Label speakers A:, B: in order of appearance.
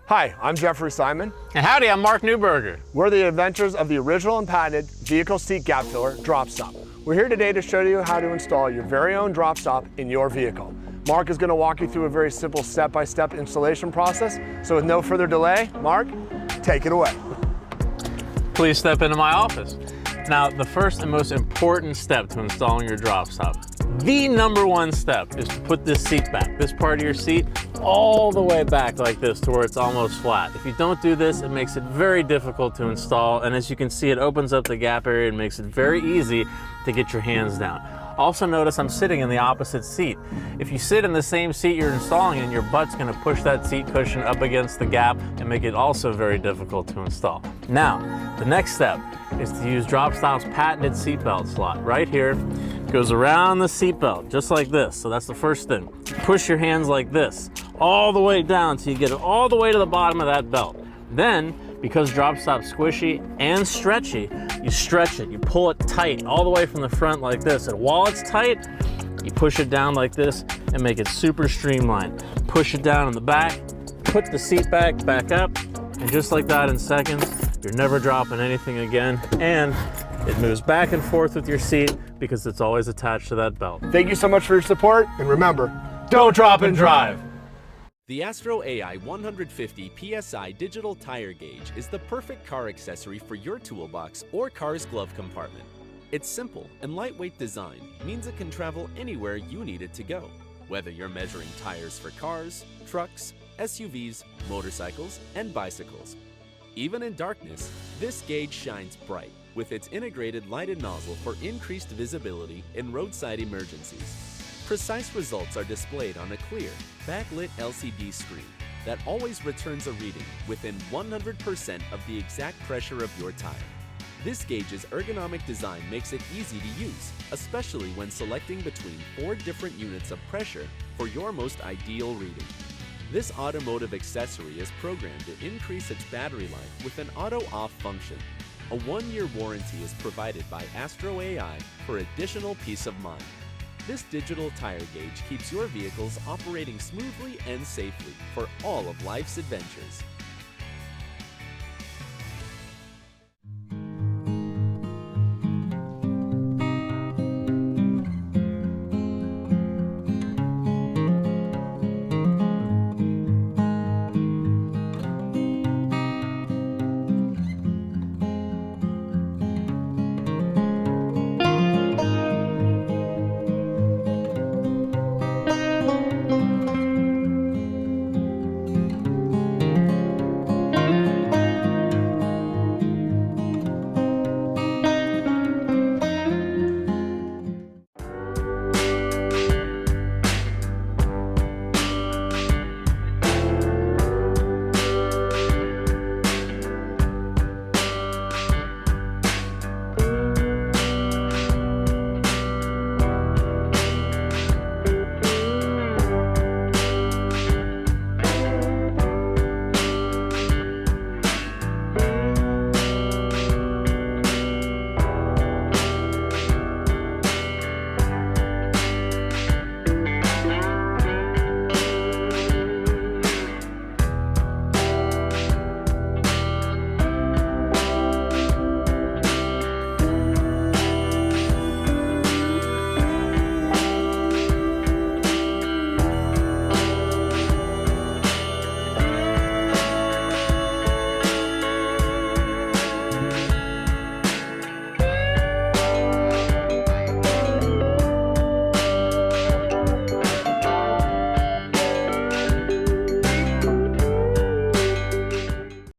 A: Hi, I'm Jeffrey Simon.
B: And howdy, I'm Mark Newberger.
A: We're the inventors of the original and patented vehicle seat gap filler drop stop. We're here today to show you how to install your very own drop stop in your vehicle. Mark is going to walk you through a very simple step-by-step installation process. So with no further delay, Mark, take it away.
B: Please step into my office. Now, the first and most important step to installing your drop stop, the #1 step, is to put this seat back, this part of your seat, all the way back like this to where it's almost flat. If you don't do this, it makes it very difficult to install, and as you can see, it opens up the gap area and makes it very easy to get your hands down. Also notice I'm sitting in the opposite seat. If you sit in the same seat you're installing in, your butt's gonna push that seat cushion up against the gap and make it also very difficult to install. Now, the next step is to use DropStop's patented seatbelt slot. Right here, it goes around the seatbelt, just like this. So that's the first thing. Push your hands like this, all the way down so you get it all the way to the bottom of that belt. Then, because DropStop's squishy and stretchy, you stretch it, you pull it tight all the way from the front like this. And while it's tight, you push it down like this and make it super streamlined. Push it down in the back, put the seat back up, and just like that in seconds, you're never dropping anything again. And it moves back and forth with your seat because it's always attached to that belt.
A: Thank you so much for your support, and remember, don't drop and drive.
C: The Astro AI 150 PSI digital tire gauge is the perfect car accessory for your toolbox or car's glove compartment. Its simple and lightweight design means it can travel anywhere you need it to go, whether you're measuring tires for cars, trucks, SUVs, motorcycles, and bicycles. Even in darkness, this gauge shines bright with its integrated lighted nozzle for increased visibility in roadside emergencies. Precise results are displayed on a clear, backlit LCD screen that always returns a reading within 100% of the exact pressure of your tire. This gauge's ergonomic design makes it easy to use, especially when selecting between 4 different units of pressure for your most ideal reading. This automotive accessory is programmed to increase its battery life with an auto-off function. A 1-year warranty is provided by Astro AI for additional peace of mind. This digital tire gauge keeps your vehicles operating smoothly and safely for all of life's adventures.